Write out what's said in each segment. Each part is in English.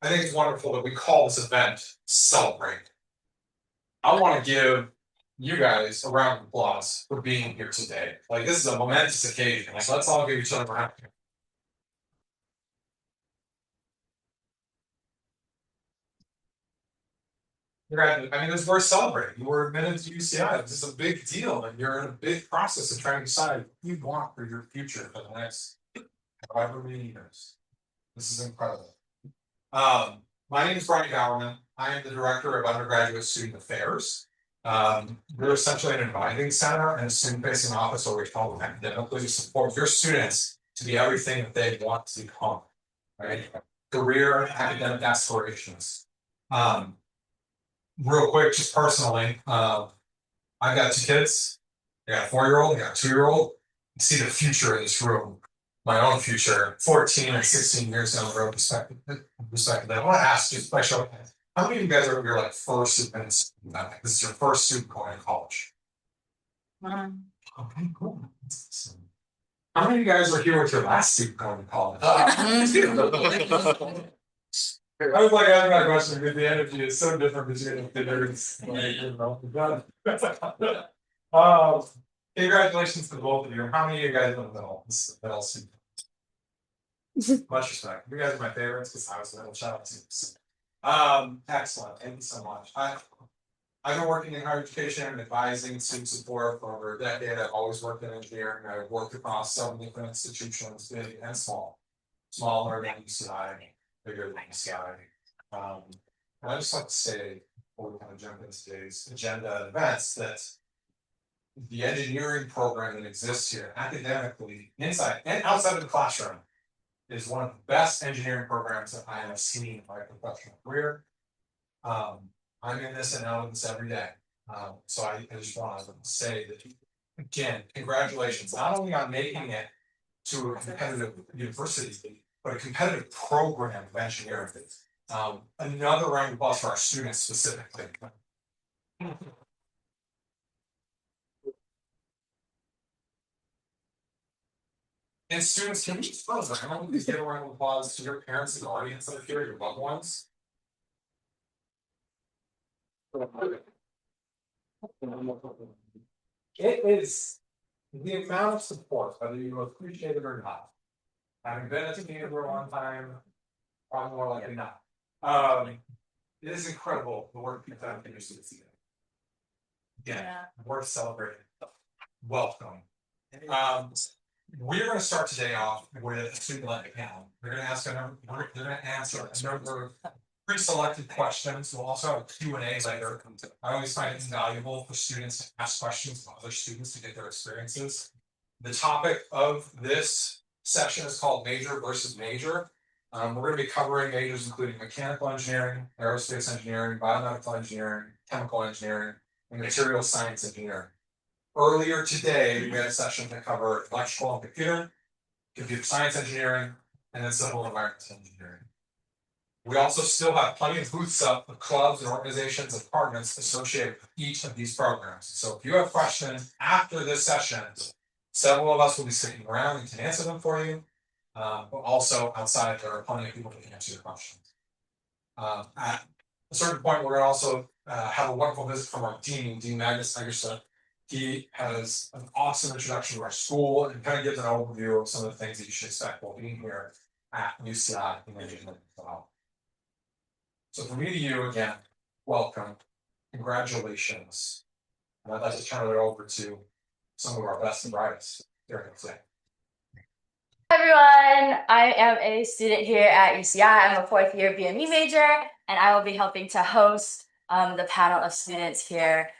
I think it's wonderful that we call this event Celebrate. I want to give you guys a round of applause for being here today. Like, this is a momentous occasion, so let's all give each other a round. I mean, we're celebrating. You were admitted to UCI. This is a big deal, and you're in a big process of trying to decide what you want for your future for the next however many years. This is incredible. My name is Brian Gowerman. I am the Director of Undergraduate Student Affairs. We're essentially an advising center and a student-facing office where we help academically support your students to be everything that they want to become, right? Career and academic aspirations. Real quick, just personally, I've got 2 kids. I got a 4-year-old, I got a 2-year-old. I see the future in this room, my own future, 14 and 16 years down the road, respectively. I want to ask you, by show of hands, how many of you guys are your like first student? This is your first student going to college. Okay, cool. How many of you guys are here with your last student going to college? I was like asking that question because the energy is so different between the nerds. Congratulations to both of you. How many of you guys in the middle? This is the middle student. Much respect. You guys are my favorites because I was the middle child too. Excellent. Thank you so much. I've been working in higher education and advising student support for over a decade. I've always worked in engineering. I've worked across several different institutions, big and small. Smaller than UCI, bigger than UCI. And I just like to say, before we kind of jump into today's agenda and events, that the engineering program that exists here academically, inside and outside of the classroom, is one of the best engineering programs that I have seen in my professional career. I'm in this and out of this every day. So I just want to say that, again, congratulations, not only on making it to a competitive university, but a competitive program of engineering. Another round of applause for our students specifically. And students, can we just pause? I want you to give a round of applause to your parents and guardians that are here, your loved ones. It is the amount of support, whether you appreciate it or not. Having been at the game for a long time, probably more likely not. It is incredible the work you've done in your students today. Again, worth celebrating. Welcome. We're going to start today off with a student-led panel. They're going to answer a number of pre-selected questions. We'll also have a Q&A later. I always find it invaluable for students to ask questions of other students to get their experiences. The topic of this session is called Major versus Major. We're going to be covering majors including mechanical engineering, aerospace engineering, biomedical engineering, chemical engineering, and material science engineering. Earlier today, we had a session to cover electrical and computer science engineering, and then civil environmental engineering. We also still have plenty of booths up with clubs and organizations and departments associated with each of these programs. So if you have questions after this session, several of us will be sitting around and can answer them for you. But also outside, there are plenty of people that can answer your questions. At a certain point, we're going to also have a wonderful visit from our Dean Magnus Egerstedt. He has an awesome introduction to our school and kind of gives an overview of some of the things that you should expect while being here at UCI in Engineering. So from me to you again, welcome, congratulations. And I'd like to turn it over to some of our best and brightest here today. Hi everyone, I am a student here at UCI. I'm a 4th year BME major, and I will be helping to host the panel of students here.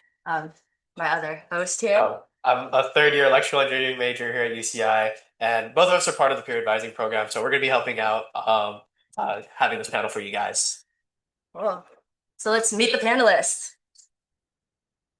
My other host here. I'm a 3rd year electrical engineering major here at UCI, and both of us are part of the peer advising program, so we're going to be helping out having this panel for you guys. Cool. So let's meet the panelists.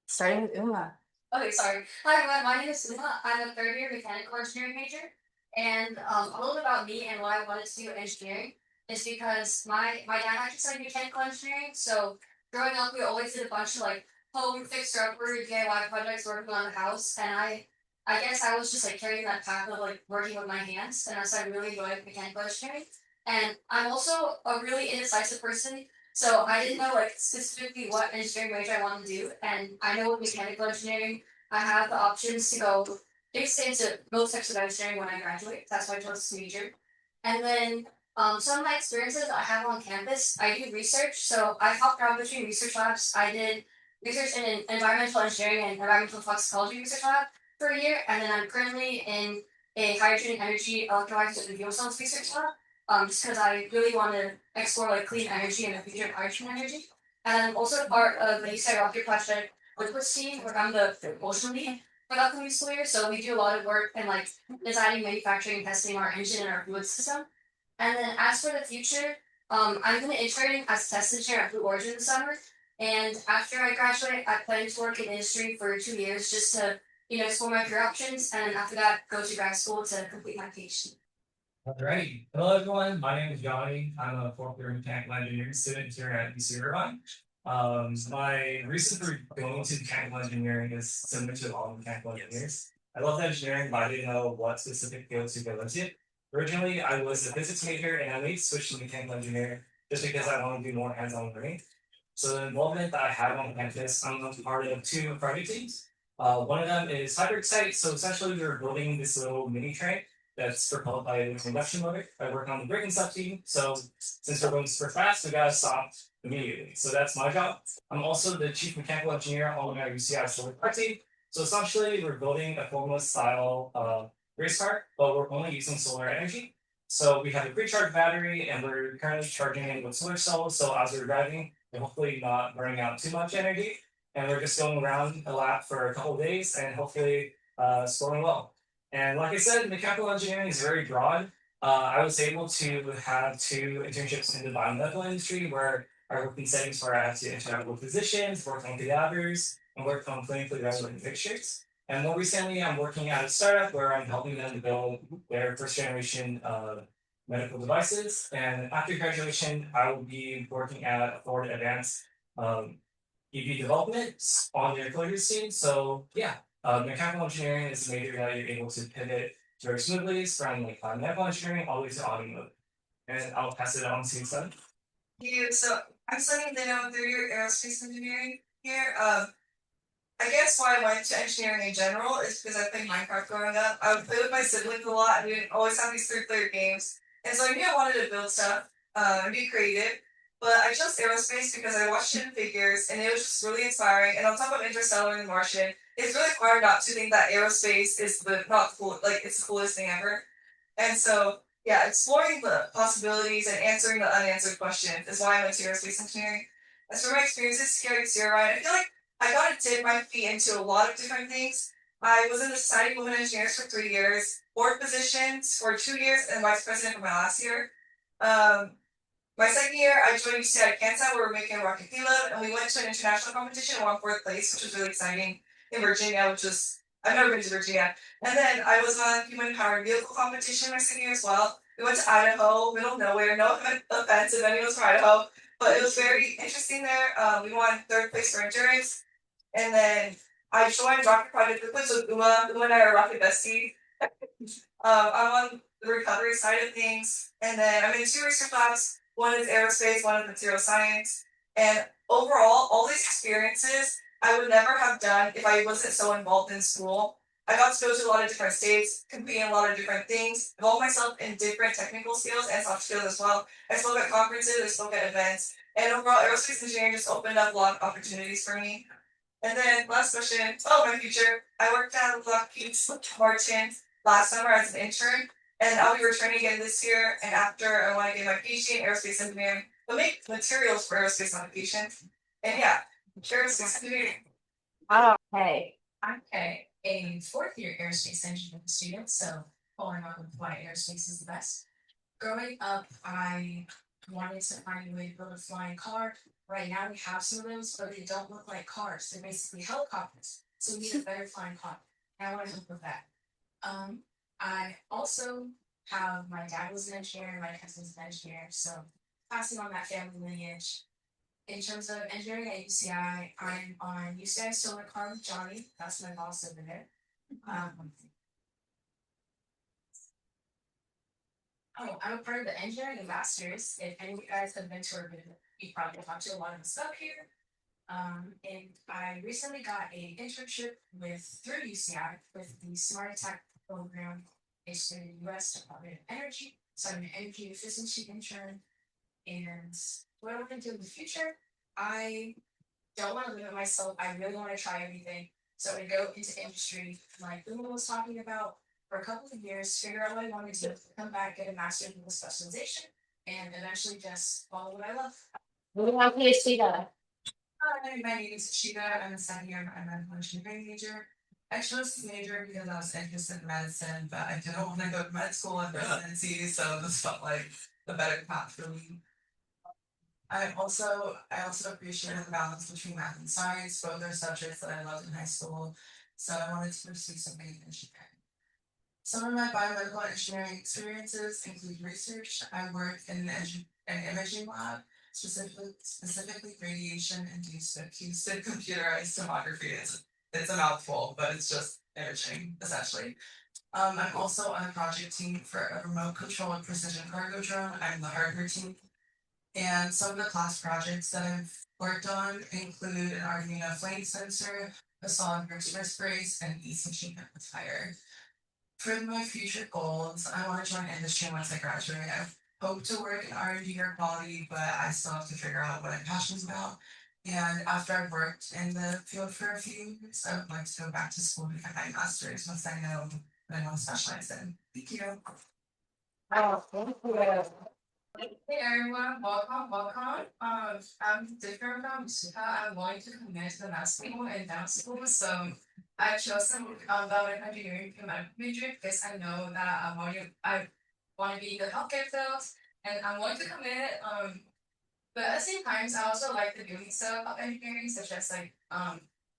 Starting with Uma. Okay, sorry. Hi everyone, my name is Uma. I'm a 3rd year mechanical engineering major. And a little bit about me and why I wanted to do engineering is because my dad actually studied mechanical engineering. So growing up, we always did a bunch of like home fixer-upper DIY projects working on the house. And I guess I was just like carrying that path of like working with my hands. And I started really enjoying mechanical engineering. And I'm also a really indecisive person, so I didn't know like specifically what engineering major I wanted to do. And I know with mechanical engineering, I have the options to go basically into most types of engineering when I graduate. That's why I chose this major. And then some of my experiences I have on campus, I do research. So I hopped around between research labs. I did research in environmental engineering and environmental toxicology research lab for a year, and then I'm currently in a hydrogen energy electrolysis and fuel cells research lab. Just because I really want to explore like clean energy and the future of hydrogen energy. And I'm also part of the UCI rocket project liquid team, where I'm the propulsion lead for the upcoming school year. So we do a lot of work in like designing, manufacturing, and testing our engine and our fluid system. And then as for the future, I'm going to intern as a test engineer at Blue Origin this summer. And after I graduate, I plan to work in industry for 2 years just to, explore my career options. And after that, go to grad school to complete my PhD. Alrighty. Hello, everyone. My name is Johnny. I'm a fourth year mechanical engineering student here at UCI. My reason for going to mechanical engineering is similar to all mechanical engineers. I loved engineering, but I didn't know what specific field to go into. Originally, I was a physics major, and I made the switch to mechanical engineering just because I want to do more hands-on learning. So the involvement that I have on campus, I'm a part of 2 project teams. One of them is hybrid site. So essentially, we're building this little mini train that's propelled by an induction motor. I work on the braking sub team, so since we're going super fast, we gotta stop immediately. So that's my job. I'm also the chief mechanical engineer on our UCI solar car team. So essentially, we're building a Formula style race car, but we're only using solar energy. So we have a pre-charged battery, and we're currently charging it with solar cells. So as we're driving, we're hopefully not burning out too much energy. And we're just going around a lap for a couple of days, and hopefully scoring well. And like I said, mechanical engineering is very broad. I was able to have 2 internships in the biomedical industry where I worked in settings where I had to interact with physicians, work on cadavers, and work on clinically relevant fixtures. And more recently, I'm working at a startup where I'm helping them build their first generation medical devices. And after graduation, I will be working at Ford Advanced EV development on their closure team. So yeah, mechanical engineering is a major that you're able to pivot very smoothly from like mechanical engineering all the way to automotive. And I'll pass it on to Sun. So I'm studying the 3-year aerospace engineering here. I guess why I went to engineering in general is because I played Minecraft growing up. I would play with my siblings a lot, and we would always have these 3-player games. And so I knew I wanted to build stuff, and be creative. But I chose aerospace because I watched Hidden Figures, and it was just really inspiring. And on top of Interstellar and The Martian, it's really hard not to think that aerospace is it's the coolest thing ever. And so yeah, exploring the possibilities and answering the unanswered questions is why I went to aerospace engineering. As for my experiences here at UCI, I feel like I got to dip my feet into a lot of different things. I was in the Society of Women Engineers for 3 years, board positions for 2 years, and vice president for my last year. My second year, I joined UCI Kansas, where we're making a rocket payload, and we went to an international competition and won 4th place, which was really exciting in Virginia, I've never been to Virginia. And then I was on human powered vehicle competition my second year as well. We went to Idaho, middle of nowhere, no offense if anyone's from Idaho, but it was very interesting there. We won 3rd place for endurance. And then I joined Rocket Project Liquids with Uma. Uma and I are rocket besties. I'm on the recovery side of things. And then I'm in 2 research labs. One is aerospace, one is material science. And overall, all these experiences I would never have done if I wasn't so involved in school. I got to go to a lot of different states, compete in a lot of different things, involve myself in different technical skills and soft skills as well. I spoke at conferences, I spoke at events, and overall aerospace engineering just opened up a lot of opportunities for me. And then last question, my future. I worked at Lockheed Martin last summer as an intern, and I'll be returning again this year. And after, I want to get my PhD in aerospace engineering, but make materials for aerospace applications. And yeah, aerospace engineering. Okay. I'm a 4th year aerospace engineering student, so following up with why aerospace is the best. Growing up, I wanted to find a way to build a flying car. Right now we have some of those, but they don't look like cars. They're basically helicopters. So we need a better flying car. And I want to help with that. I also have my dad was an engineer, my cousin's an engineer, so passing on that family lineage. In terms of engineering at UCI, I'm on UCI Solar Car with Johnny. That's my boss over there. Oh, I'm a part of the engineering masters. If any of you guys have been to our booth, you probably talked to a lot of the stuff here. And I recently got a internship through UCI with the Smart Attack program based in the US Department of Energy. So I'm an energy efficiency intern. And what I want to do in the future, I don't want to limit myself. I really want to try everything. So I go into industry, like Luna was talking about, for a couple of years, figure out what I want to do, come back, get a master's in specialization, and eventually just follow what I love. We have PhD done. Hi, my name is Shiva. I'm a second year biomedical engineering major. I chose this major because I was interested in medicine, but I didn't want to go to med school and residency, so this felt like the better path for me. I also appreciate the balance between math and science. Both are subjects that I loved in high school, so I wanted to pursue something in engineering. Some of my biomedical engineering experiences include research. I work in an imaging lab, specifically radiation-induced acoustic computerized tomography. It's a mouthful, but it's just imaging, essentially. I'm also on a project team for a remote controlled precision cargo drone. I'm the hardware team. And some of the class projects that I've worked on include an Arduino flame sensor, a SolidWorks wrist brace, and ECG amplifier. For my future goals, I want to join industry once I graduate. I hope to work in R&D or quality, but I still have to figure out what I'm passionate about. And after I've worked in the field for a few years, I would like to go back to school and get my master's once I know what I want to specialize in. Thank you. Oh, thank you. Hey everyone, welcome. I'm different from Suka. I'm going to commit to the math school and dance school, so I chose some biomedical engineering major because I know that I want to be in the healthcare field, and I'm going to commit. But at the same time, I also like the doing stuff of engineering, such as like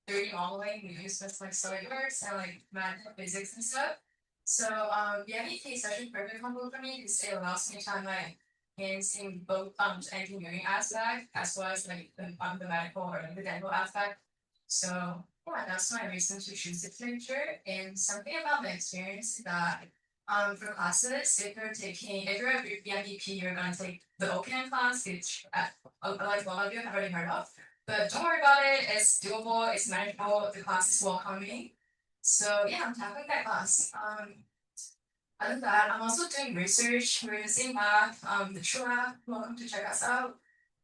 3D modeling. We use stuff like SolidWorks and like math and physics and stuff. So BMEK is actually perfect combo for me because it allows me to have my hands in both engineering aspect as well as like the medical or the dental aspect. So yeah, that's my reason to choose this major. And something about the experience that for classes, if you're a BMDP, you're gonna take the open class, which like a lot of you have already heard of. But don't worry about it, it's doable, it's manageable, the class is welcoming. So yeah, I'm tackling that class. Other than that, I'm also doing research. We're using math, the True app. Welcome to check us out.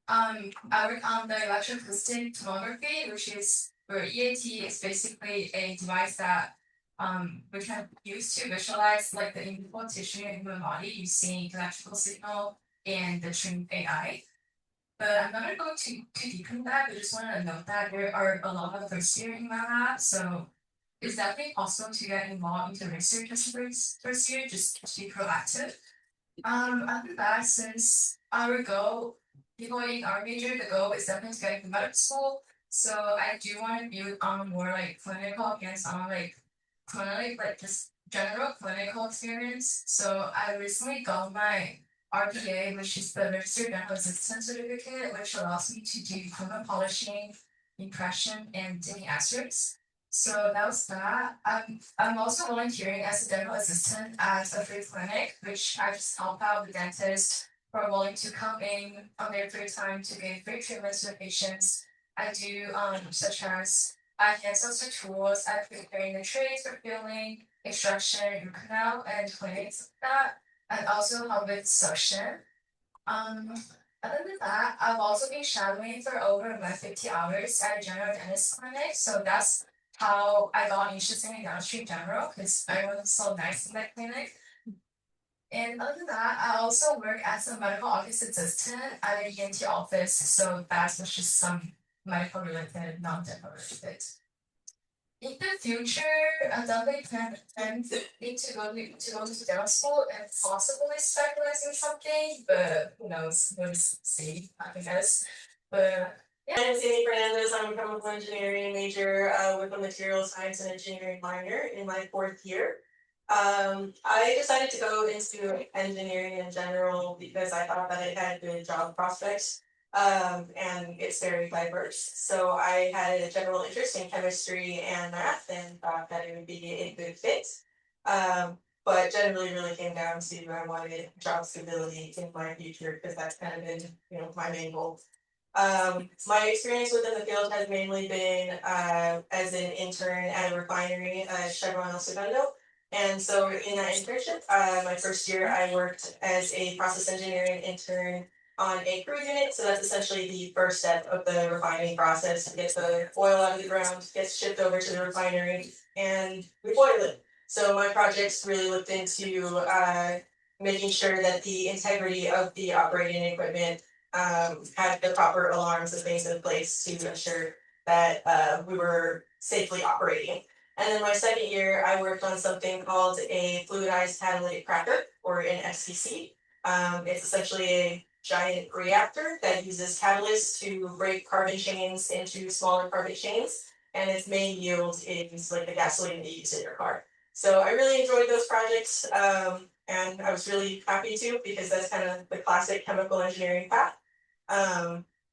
I work on the electroacoustic tomography, which is where EAT is basically a device that we can use to visualize like the individual tissue in the body using electrical signal and the trained AI. But I'm not going to go too deep into that, but just want to note that there are a lot of first year in my lab, so it's definitely possible to get involved into research as first year, just to be proactive. Other than that, since our goal, people in our major, the goal is definitely to get into medical school. So I do want to build on more like clinical, hands-on, like clinic, like just general clinical experience. So I recently got my RPA, which is the Registered Dental Assistant certificate, which allows me to do equipment polishing, impression, and doing asterisks. So that was that. I'm also volunteering as a dental assistant at a free clinic, which I just help out the dentist who are willing to come in on their free time to give free treatments to patients. I do such as I hands-on the tools, I preparing the trays for filling, extraction, root canal, and clinics like that, and also help with suction. Um, Other than that, I've also been shadowing for over 150 hours at a general dentist clinic, so that's how I got interested in downstream general because everyone was so nice in that clinic. And other than that, I also work as a medical office assistant at an ENT office, so that's just some medical related, non-dental related. In the future, I definitely plan to go to dental school and possibly specialize in something, but who knows? We'll just see, I guess. But My name is Amy Fernandez. I'm a chemical engineering major with a material science and engineering minor in my 4th year. I decided to go into engineering in general because I thought that it had good job prospects and it's very diverse. So I had a general interest in chemistry and math and thought that it would be a good fit. but generally really came down to I wanted job stability in my future because that's kind of been, my main goal. My experience within the field has mainly been as an intern at a refinery, Chevron El Segundo. And so in that internship, my first year, I worked as a process engineering intern on a crude unit. So that's essentially the first step of the refining process. Gets the oil out of the ground, gets shipped over to the refinery, and we boil it. So my projects really looked into making sure that the integrity of the operating equipment had the proper alarms and things in place to ensure that we were safely operating. And then my second year, I worked on something called a fluidized catalytic cracker, or an FCC. It's essentially a giant reactor that uses catalysts to break carbon chains into smaller carbon chains, and its main yield is like the gasoline that you use in your car. So I really enjoyed those projects, and I was really happy to because that's kind of the classic chemical engineering path.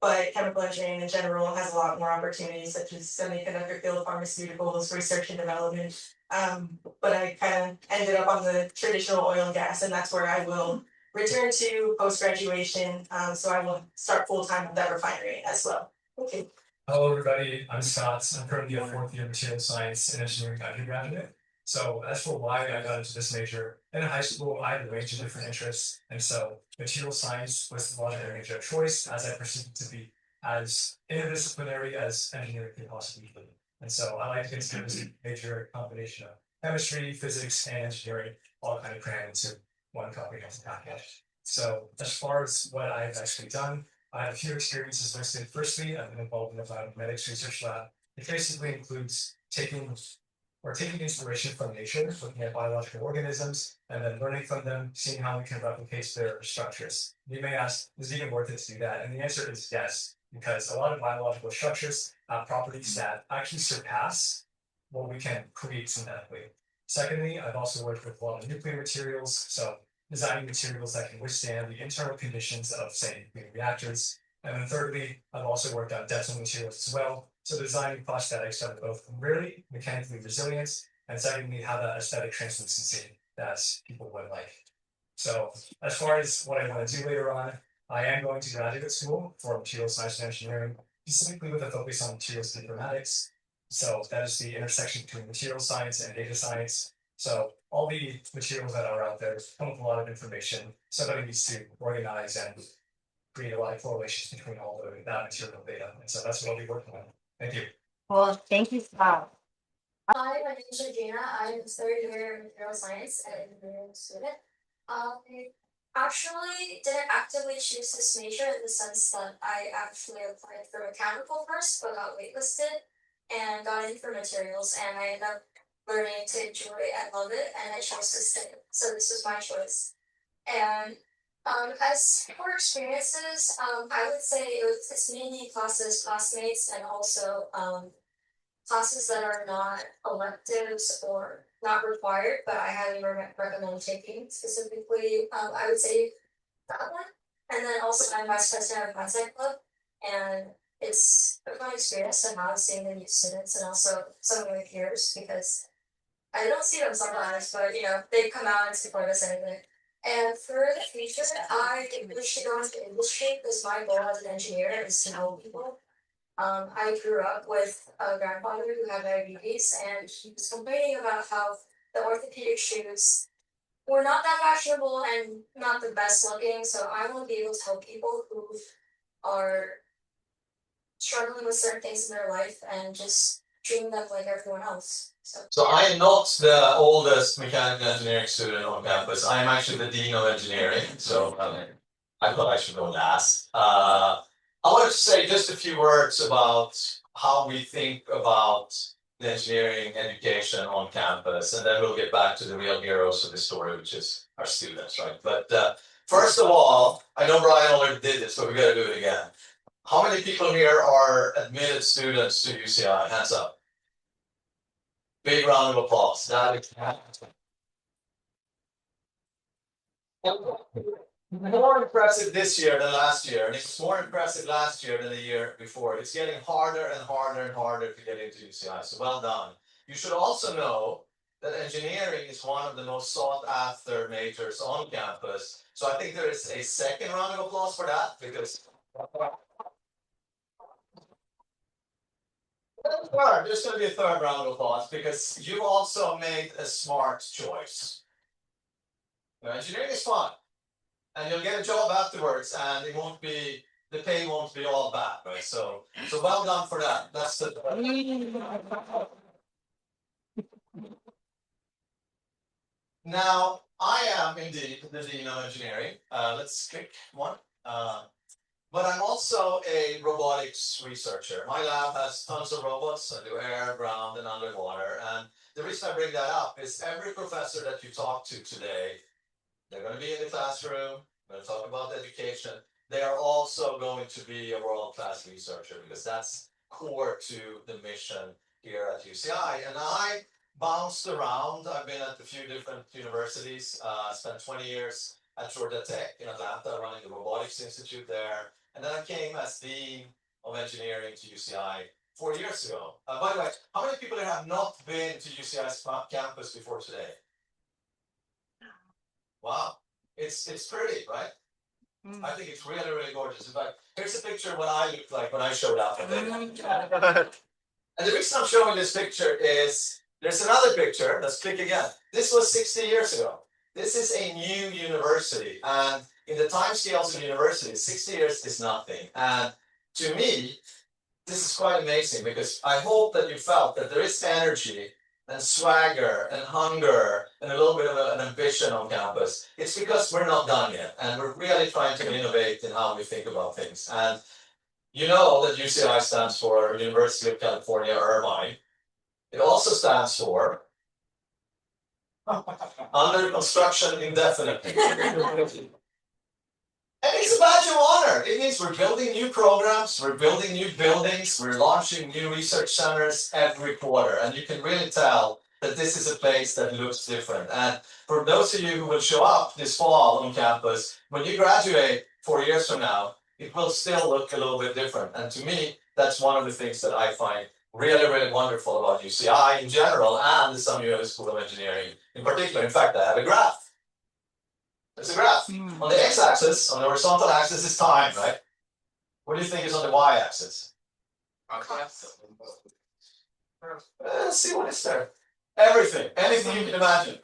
But chemical engineering in general has a lot more opportunities, such as semiconductor field, pharmaceuticals, research and development. But I kind of ended up on the traditional oil and gas, and that's where I will return to post graduation. So I will start full time at that refinery as well. Okay. Hello, everybody. I'm Scott. I'm currently a fourth year material science and engineering undergraduate. So as for why I got into this major, in high school, I had a range of different interests. And so material science was the logical major of choice as I perceived it to be as interdisciplinary as engineering could possibly be. And so I like to consider this major combination of chemistry, physics, and engineering all kind of crammed into one comprehensive package. So as far as what I've actually done, I have a few experiences listed. Firstly, I've been involved in the Biomedical research lab. It basically includes taking inspiration from nature, looking at biological organisms, and then learning from them, seeing how we can replicate their structures. You may ask, is it even worth it to do that? And the answer is yes, because a lot of biological structures have properties that actually surpass what we can create synthetically. Secondly, I've also worked with a lot of nuclear materials, so designing materials that can withstand the internal conditions of, say, nuclear reactors. And then thirdly, I've also worked on dental materials as well. So designing prosthetics that are both really mechanically resilient, and secondly, have that aesthetic translucency that people would like. So as far as what I want to do later on, I am going to graduate school for material science and engineering, specifically with a focus on materials informatics. So that is the intersection between material science and data science. So all the materials that are out there come with a lot of information. Somebody needs to organize and create a lot of correlations between all that material data. And so that's what I'll be working on. Thank you. Well, thank you, Scott. Hi, my name is Regina. I'm a third year material science and engineering student. I actually didn't actively choose this major in the sense that I actually applied for mechanical first, but got waitlisted and got in for materials, and I ended up learning to enjoy it and love it, and I chose to stay. So this was my choice. And as for experiences, I would say it's mainly classes, classmates, and also classes that are not electives or not required, but I highly recommend taking. Specifically, I would say that one. And then also I'm vice president of Mindset Club, and it's a fun experience to have seeing the new students and also some of my peers, because I don't see them sometimes, but they come out and support us anyway. And for the future, I wish to go into industry because my goal as an engineer is to help people. I grew up with a grandfather who had diabetes, and he was complaining about how the orthopedic shoes were not that fashionable and not the best looking. So I want to be able to help people who are struggling with certain things in their life and just treating them like everyone else. So I am not the oldest mechanical engineering student on campus. I am actually the dean of engineering. So I thought I should go last. I wanted to say just a few words about how we think about the engineering education on campus, and then we'll get back to the real heroes of the story, which is our students, right? But first of all, I know Brian already did this, so we got to do it again. How many people here are admitted students to UCI? Hands up. Big round of applause. That is more impressive this year than last year, and it was more impressive last year than the year before. It's getting harder and harder and harder to get into UCI, so well done. You should also know that engineering is one of the most sought after majors on campus. So I think there is a second round of applause for that because there's going to be a third round of applause because you also made a smart choice. You know, engineering is fun, and you'll get a job afterwards, and it won't be the pay won't be all bad, right? So well done for that. That's the. Now I am indeed the Dean of Engineering. Let's click one. But I'm also a robotics researcher. My lab has tons of robots. I do air, ground, and underwater. And the reason I bring that up is every professor that you talk to today, they're going to be in the classroom, we're going to talk about education. They are also going to be a world-class researcher because that's core to the mission here at UCI. And I bounced around. I've been at a few different universities, spent 20 years at Georgia Tech in Atlanta running the Robotics Institute there. And then I came as Dean of Engineering to UCI 4 years ago. By the way, how many people have not been to UCI's campus before today? Wow, it's pretty, right? I think it's really, really gorgeous. In fact, here's a picture of what I looked like when I showed up. And the reason I'm showing this picture is there's another picture. Let's click again. This was 60 years ago. This is a new university, and in the timescales of universities, 60 years is nothing. And to me, this is quite amazing because I hope that you felt that there is energy and swagger and hunger and a little bit of an ambition on campus. It's because we're not done yet, and we're really trying to innovate in how we think about things. And you know that UCI stands for University of California, Irvine. It also stands for under construction indefinitely. And it's a badge of honor. It means we're building new programs, we're building new buildings, we're launching new research centers every quarter. And you can really tell that this is a place that looks different. And for those of you who will show up this fall on campus, when you graduate 4 years from now, it will still look a little bit different. And to me, that's one of the things that I find really, really wonderful about UCI in general and the Sun US School of Engineering in particular. In fact, I have a graph. There's a graph. On the x-axis, on the horizontal axis is time, right? What do you think is on the y-axis? Let's see what is there. Everything, anything you can imagine.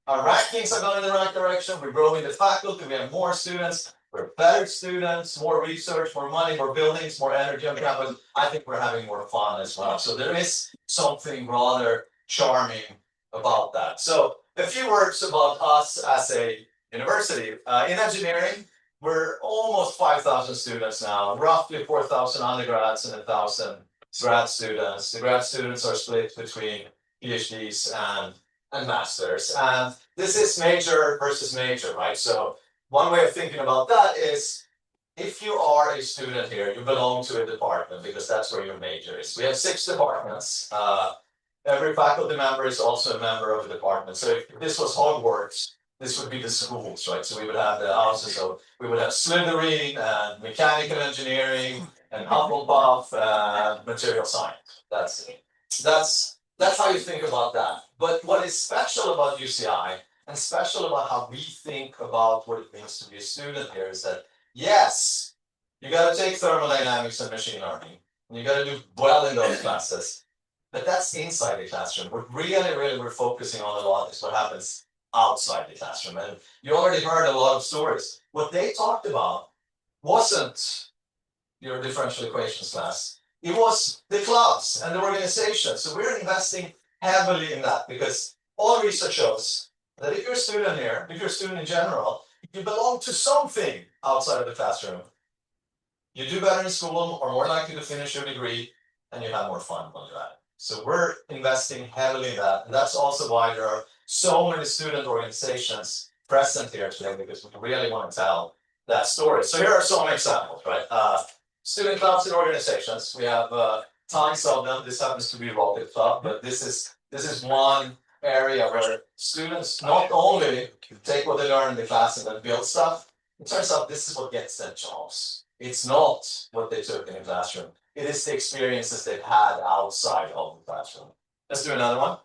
Our rankings are going in the right direction. We're growing the faculty. We have more students. We're better students, more research, more money, more buildings, more energy on campus. I think we're having more fun as well. So there is something rather charming about that. So a few words about us as a university. In engineering, we're almost 5,000 students now, roughly 4,000 undergrads and 1,000 grad students. The grad students are split between PhDs and masters. And this is major versus major, right? So one way of thinking about that is if you are a student here, you belong to a department because that's where your major is. We have 6 departments. Every faculty member is also a member of a department. So if this was Hogwarts, this would be the schools, right? So we would have the houses. So we would have Slytherin and mechanical engineering and Hufflepuff and material science. That's it. That's how you think about that. But what is special about UCI and special about how we think about what it means to be a student here is that, yes, you got to take thermodynamics and machine learning, and you got to do well in those classes. But that's inside the classroom. What really we're focusing on a lot is what happens outside the classroom. And you already heard a lot of stories. What they talked about wasn't your differential equations class. It was the clubs and the organizations. So we're investing heavily in that because all research shows that if you're a student here, if you're a student in general, if you belong to something outside of the classroom, you do better in school or more likely to finish your degree and you have more fun when you're at it. So we're investing heavily in that. And that's also why there are so many student organizations present here today because we really want to tell that story. So here are some examples, right? Student clubs and organizations. We have tons of them. This happens to be Rocket Club, but this is one area where students not only take what they learn in the class and then build stuff. It turns out this is what gets them jobs. It's not what they took in the classroom. It is the experiences they've had outside of the classroom. Let's do another one.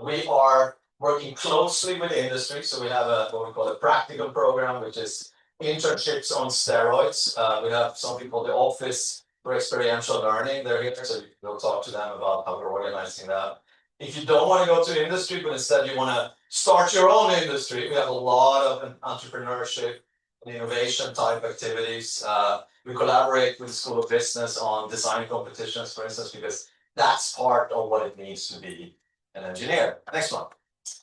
We are working closely with industry, so we have what we call a practical program, which is internships on steroids. We have something called the Office for Experiential Learning. They're here, so we'll talk to them about how we're organizing that. If you don't want to go to industry, but instead you want to start your own industry, we have a lot of entrepreneurship and innovation type activities. We collaborate with the School of Business on design competitions, for instance, because that's part of what it means to be an engineer. Next one.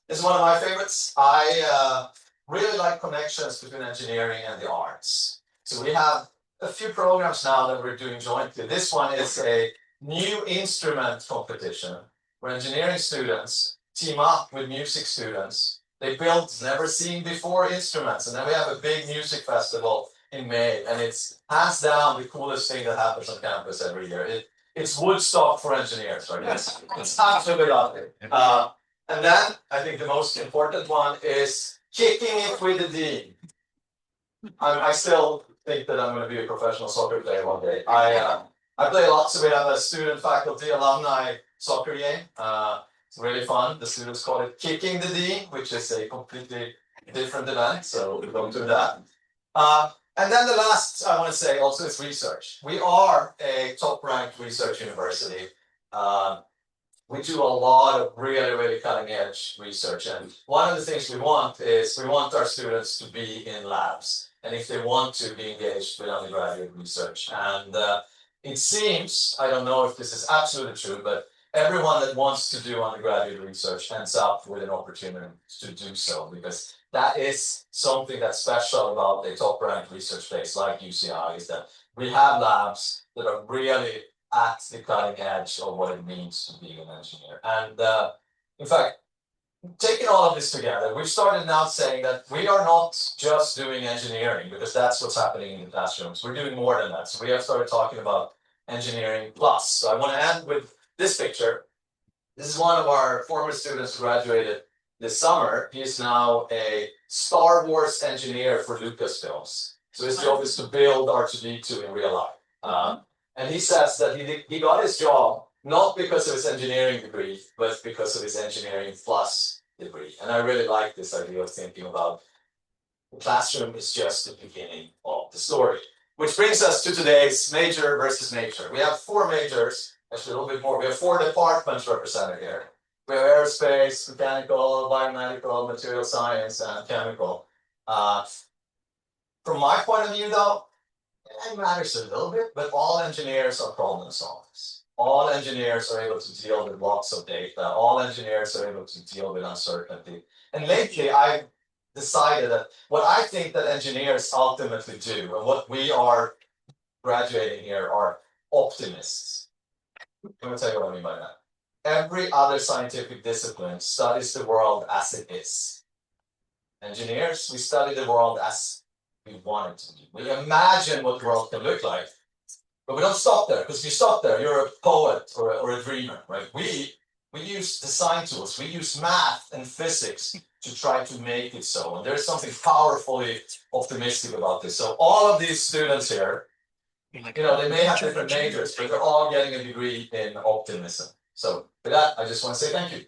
This is one of my favorites. I really like connections between engineering and the arts. So we have a few programs now that we're doing jointly. This one is a new instrument competition where engineering students team up with music students. They build never seen before instruments, and then we have a big music festival in May, and it's hands down the coolest thing that happens on campus every year. It's Woodstock for engineers, right? It's absolutely lovely. And then I think the most important one is kicking it with the dean. I still think that I'm going to be a professional soccer player one day. I play lots, so we have a student faculty alumni soccer game. It's really fun. The students call it Kicking the Dean, which is a completely different event, so we don't do that. And then the last I want to say also is research. We are a top-ranked research university. We do a lot of really, really cutting-edge research, and one of the things we want is we want our students to be in labs, and if they want to be engaged with undergraduate research. And it seems, I don't know if this is absolutely true, but everyone that wants to do undergraduate research ends up with an opportunity to do so, because that is something that's special about a top-ranked research place like UCI, is that we have labs that are really at the cutting edge of what it means to be an engineer. And in fact, taking all of this together, we've started now saying that we are not just doing engineering, because that's what's happening in the classrooms. We're doing more than that. So we have started talking about engineering plus. So I want to end with this picture. This is one of our former students who graduated this summer. He is now a Star Wars engineer for Lucasfilms. So his job is to build R2D2 in real life. And he says that he got his job not because of his engineering degree, but because of his engineering plus degree. And I really like this idea of thinking about the classroom is just the beginning of the story. Which brings us to today's major versus nature. We have 4 majors, actually a little bit more. We have 4 departments represented here. We have Aerospace, Mechanical, Biomedical, Material Science, and Chemical. From my point of view though, it matters a little bit, but all engineers are problem solvers. All engineers are able to deal with lots of data. All engineers are able to deal with uncertainty. And lately, I've decided that what I think that engineers ultimately do, and what we are graduating here, are optimists. Let me tell you what I mean by that. Every other scientific discipline studies the world as it is. Engineers, we study the world as we want it to be. We imagine what the world can look like, but we don't stop there, because if you stop there, you're a poet or a dreamer, right? We use design tools, we use math and physics to try to make it so, and there's something powerfully optimistic about this. So all of these students here, they may have different majors, but they're all getting a degree in optimism. So with that, I just want to say thank you.